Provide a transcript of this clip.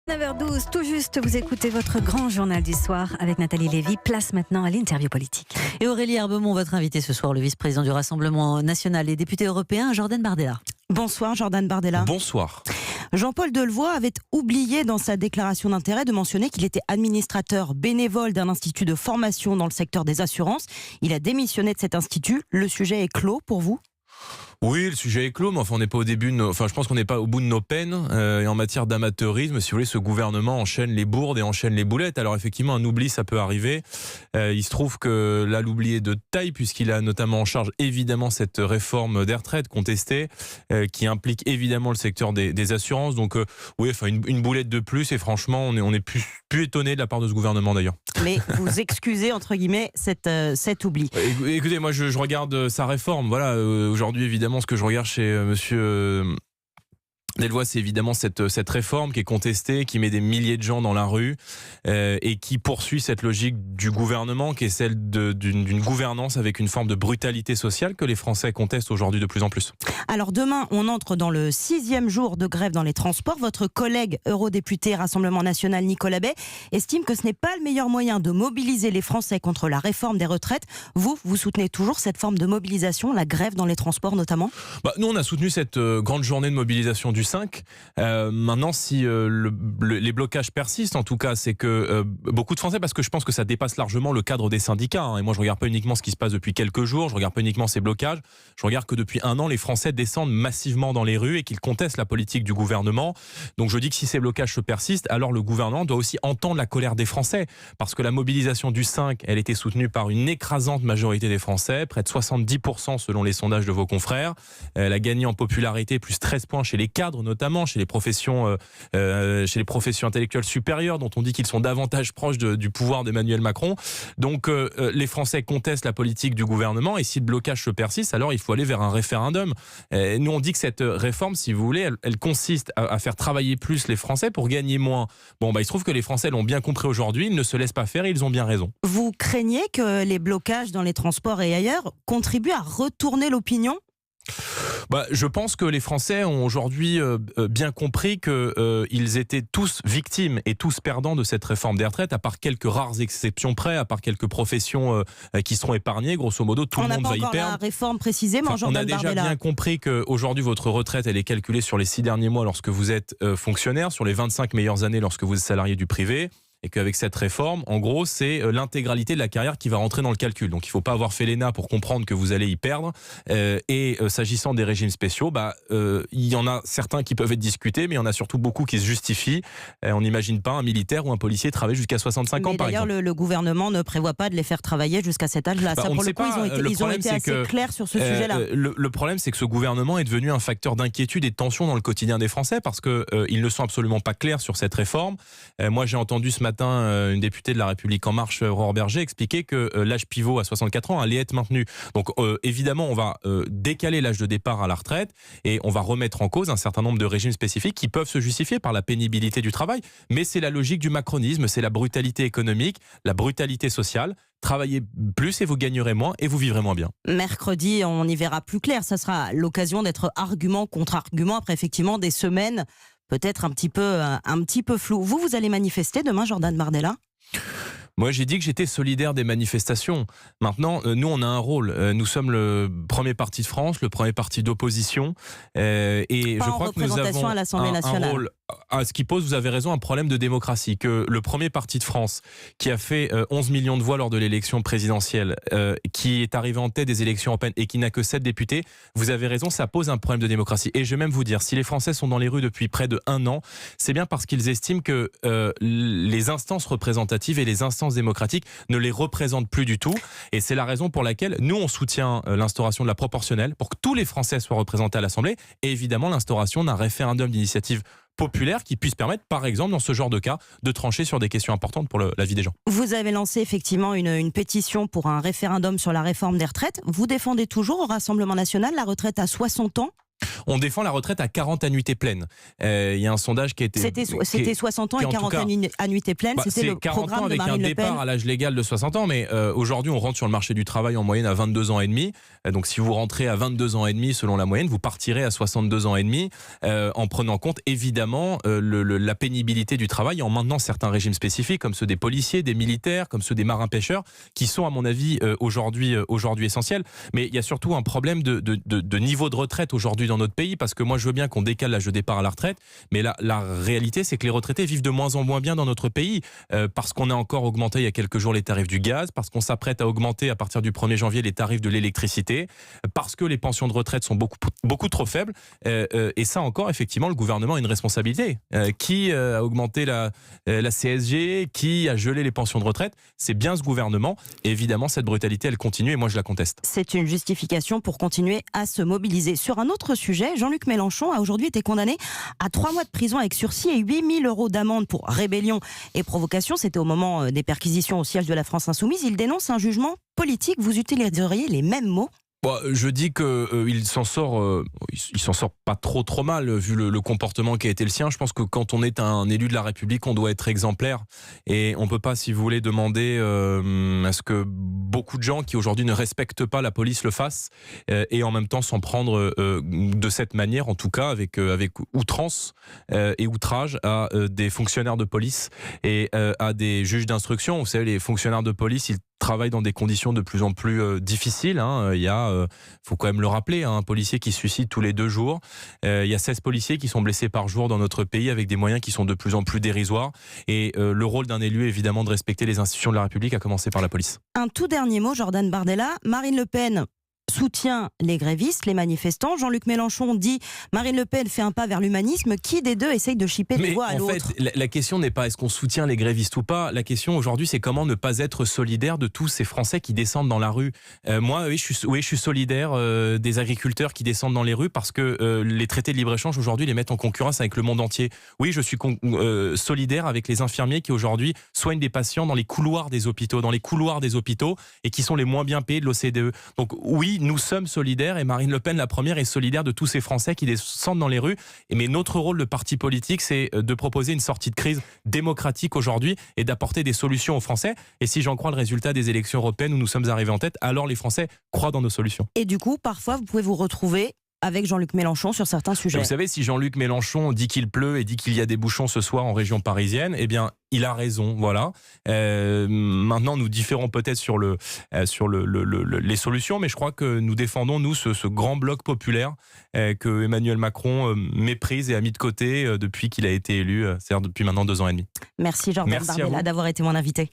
9h12, tout juste, vous écoutez votre grand journal du soir avec Nathalie Lévy. Place maintenant à l'interview politique. Et Aurélie Herbemont, votre invité ce soir, le vice-président du Rassemblement national et député européen, Jordan Bardella. Bonsoir Jordan Bardella. Bonsoir. Jean-Paul Delevoye avait oublié dans sa déclaration d'intérêt de mentionner qu'il était administrateur bénévole d'un institut de formation dans le secteur des assurances. Il a démissionné de cet institut. Le sujet est clos pour vous ? Oui, le sujet est clos, mais enfin, on n'est pas au début. Je pense qu'on n'est pas au bout de nos peines. Et en matière d'amateurisme, si vous voulez, ce gouvernement enchaîne les bourdes et enchaîne les boulettes. Alors effectivement, un oubli, ça peut arriver. Il se trouve que là, l'oubli est de taille, puisqu'il a notamment en charge évidemment cette réforme des retraites contestée, qui implique évidemment le secteur des assurances. Donc oui, enfin une boulette de plus. Et franchement, on est plus étonné de la part de ce gouvernement d'ailleurs. Mais vous excusez entre guillemets cet oubli. Écoutez, moi je regarde sa réforme. Voilà, aujourd'hui évidemment, ce que je regarde chez monsieur Delevoye, c'est évidemment cette réforme qui est contestée, qui met des milliers de gens dans la rue et qui poursuit cette logique du gouvernement qui est celle d'une gouvernance avec une forme de brutalité sociale que les Français contestent aujourd'hui de plus en plus. Alors demain, on entre dans le 6e jour de grève dans les transports. Votre collègue eurodéputé Rassemblement national Nicolas Bay estime que ce n'est pas le meilleur moyen de mobiliser les Français contre la réforme des retraites. Vous soutenez toujours cette forme de mobilisation, la grève dans les transports notamment ? Nous, on a soutenu cette grande journée de mobilisation du 5. Maintenant, si les blocages persistent, en tout cas, c'est que beaucoup de Français, parce que je pense que ça dépasse largement le cadre des syndicats, et moi je regarde pas uniquement ce qui se passe depuis quelques jours, je regarde pas uniquement ces blocages, je regarde que depuis un an, les Français descendent massivement dans les rues et qu'ils contestent la politique du gouvernement. Donc je dis que si ces blocages se persistent, alors le gouvernement doit aussi entendre la colère des Français, parce que la mobilisation du 5, elle était soutenue par une écrasante majorité des Français, près de 70% selon les sondages de vos confrères. Elle a gagné en popularité, plus 13 points chez les cadres, notamment chez les professions intellectuelles supérieures, dont on dit qu'ils sont davantage proches du pouvoir d'Emmanuel Macron. Donc les Français contestent la politique du gouvernement, et si le blocage se persiste, alors il faut aller vers un référendum. Nous on dit que cette réforme, si vous voulez, elle consiste à faire travailler plus les Français pour gagner moins. Il se trouve que les Français l'ont bien compris aujourd'hui, ils ne se laissent pas faire et ils ont bien raison. Vous craignez que les blocages dans les transports et ailleurs contribuent à retourner l'opinion ? Je pense que les Français ont aujourd'hui bien compris qu'ils étaient tous victimes et tous perdants de cette réforme des retraites, à part quelques rares exceptions près, à part quelques professions qui seront épargnées. Grosso modo, tout le monde va y perdre. On n'a pas encore la réforme précisément, Jordan Bardella. On a déjà bien compris qu'aujourd'hui, votre retraite, elle est calculée sur les 6 derniers mois lorsque vous êtes fonctionnaire, sur les 25 meilleures années lorsque vous êtes salarié du privé. Et qu'avec cette réforme, en gros, c'est l'intégralité de la carrière qui va rentrer dans le calcul. Donc il ne faut pas avoir fait l'ENA pour comprendre que vous allez y perdre. S'agissant des régimes spéciaux, il y en a certains qui peuvent être discutés, mais il y en a surtout beaucoup qui se justifient. On n'imagine pas un militaire ou un policier travailler jusqu'à 65 ans, par exemple. D'ailleurs, le gouvernement ne prévoit pas de les faire travailler jusqu'à cet âge-là. Ça, pour le coup, ils ont été assez clairs sur ce sujet-là. Le problème, c'est que ce gouvernement est devenu un facteur d'inquiétude et de tension dans le quotidien des Français, parce qu'ils ne sont absolument pas clairs sur cette réforme. Moi, j'ai entendu ce matin une députée de La République En Marche, Aurore Berger, expliquer que l'âge pivot à 64 ans allait être maintenu. Donc évidemment, on va décaler l'âge de départ à la retraite et on va remettre en cause un certain nombre de régimes spécifiques qui peuvent se justifier par la pénibilité du travail. Mais c'est la logique du macronisme, c'est la brutalité économique, la brutalité sociale. Travaillez plus et vous gagnerez moins et vous vivrez moins bien. Mercredi, on y verra plus clair. Ça sera l'occasion d'être argument contre argument après effectivement des semaines peut-être un petit peu flou. Vous allez manifester demain, Jordan Bardella ? Moi, j'ai dit que j'étais solidaire des manifestations. Maintenant, nous, on a un rôle. Nous sommes le premier parti de France, le premier parti d'opposition. Et pas je crois que nous avons à l'Assemblée nationale. Un rôle. Ce qui pose, vous avez raison, un problème de démocratie. Que le premier parti de France, qui a fait 11 millions de voix lors de l'élection présidentielle, qui est arrivé en tête des élections européennes et qui n'a que 7 députés, vous avez raison, ça pose un problème de démocratie. Et je vais même vous dire, si les Français sont dans les rues depuis près de 1 an, c'est bien parce qu'ils estiment que les instances représentatives et les instances démocratiques ne les représentent plus du tout. Et c'est la raison pour laquelle nous, on soutient l'instauration de la proportionnelle pour que tous les Français soient représentés à l'Assemblée, et évidemment l'instauration d'un référendum d'initiative populaire qui puisse permettre, par exemple, dans ce genre de cas, de trancher sur des questions importantes pour la vie des gens. Vous avez lancé effectivement une pétition pour un référendum sur la réforme des retraites. Vous défendez toujours au Rassemblement national la retraite à 60 ans ? On défend la retraite à 40 annuités pleines. Il y a un sondage qui a été... C'était 60 ans et 40 annuités pleines, c'était le 40 programme ans avec de Marine un Le Pen. départ à l'âge légal de 60 ans, mais aujourd'hui on rentre sur le marché du travail en moyenne à 22 ans et demi. Donc si vous rentrez à 22 ans et demi selon la moyenne, vous partirez à 62 ans et demi en prenant compte évidemment la pénibilité du travail, en maintenant certains régimes spécifiques comme ceux des policiers, des militaires, comme ceux des marins-pêcheurs, qui sont à mon avis aujourd'hui essentiels. Mais il y a surtout un problème de niveau de retraite aujourd'hui dans notre pays, parce que moi je veux bien qu'on décale l'âge de départ à la retraite, mais la réalité c'est que les retraités vivent de moins en moins bien dans notre pays, parce qu'on a encore augmenté il y a quelques jours les tarifs du gaz, parce qu'on s'apprête à augmenter à partir du 1er janvier les tarifs de l'électricité, parce que les pensions de retraite sont beaucoup trop faibles, et ça encore effectivement le gouvernement a une responsabilité. Qui a augmenté la CSG, qui a gelé les pensions de retraite? C'est bien ce gouvernement, et évidemment cette brutalité elle continue et moi je la conteste. C'est une justification pour continuer à se mobiliser. Sur un autre sujet, Jean-Luc Mélenchon a aujourd'hui été condamné à 3 mois de prison avec sursis et 8 000 € d'amende pour rébellion et provocation. C'était au moment des perquisitions au siège de la France Insoumise. Il dénonce un jugement politique. Vous utiliseriez les mêmes mots? Bon, je dis qu'il s'en sort pas trop mal vu le comportement qui a été le sien. Je pense que quand on est un élu de la République, on doit être exemplaire et on peut pas, si vous voulez, demander à ce que beaucoup de gens qui aujourd'hui ne respectent pas la police le fassent et en même temps s'en prendre de cette manière, en tout cas avec outrance et outrage à des fonctionnaires de police et à des juges d'instruction. Vous savez, les fonctionnaires de police, ils travaillent dans des conditions de plus en plus difficiles. Il y a, faut quand même le rappeler, un policier qui se suicide tous les 2 jours. Il y a 16 policiers qui sont blessés par jour dans notre pays avec des moyens qui sont de plus en plus dérisoires. Et le rôle d'un élu est évidemment de respecter les institutions de la République, à commencer par la police. Un tout dernier mot, Jordan Bardella. Marine Le Pen soutient les grévistes, les manifestants. Jean-Luc Mélenchon dit Marine Le Pen fait un pas vers l'humanisme. Qui des deux essaye de chipper des voix à l'autre? En fait, la question n'est pas est-ce qu'on soutient les grévistes ou pas. La question aujourd'hui, c'est comment ne pas être solidaire de tous ces Français qui descendent dans la rue. Moi, oui, je suis solidaire des agriculteurs qui descendent dans les rues parce que les traités de libre-échange aujourd'hui les mettent en concurrence avec le monde entier. Oui, je suis solidaire avec les infirmiers qui aujourd'hui soignent des patients dans les couloirs des hôpitaux, et qui sont les moins bien payés de l'OCDE. Donc oui, nous sommes solidaires et Marine Le Pen, la première, est solidaire de tous ces Français qui descendent dans les rues. Mais notre rôle de parti politique, c'est de proposer une sortie de crise démocratique aujourd'hui et d'apporter des solutions aux Français. Et si j'en crois le résultat des élections européennes où nous sommes arrivés en tête, alors les Français croient dans nos solutions. Et du coup, parfois, vous pouvez vous retrouver avec Jean-Luc Mélenchon sur certains sujets. Vous savez, si Jean-Luc Mélenchon dit qu'il pleut et dit qu'il y a des bouchons ce soir en région parisienne, eh bien, il a raison, voilà. Maintenant, nous différons peut-être sur les solutions, mais je crois que nous défendons, nous, ce grand bloc populaire que Emmanuel Macron méprise et a mis de côté depuis qu'il a été élu, c'est-à-dire depuis maintenant 2 ans et demi. Merci Jordan Bardella d'avoir été mon invité.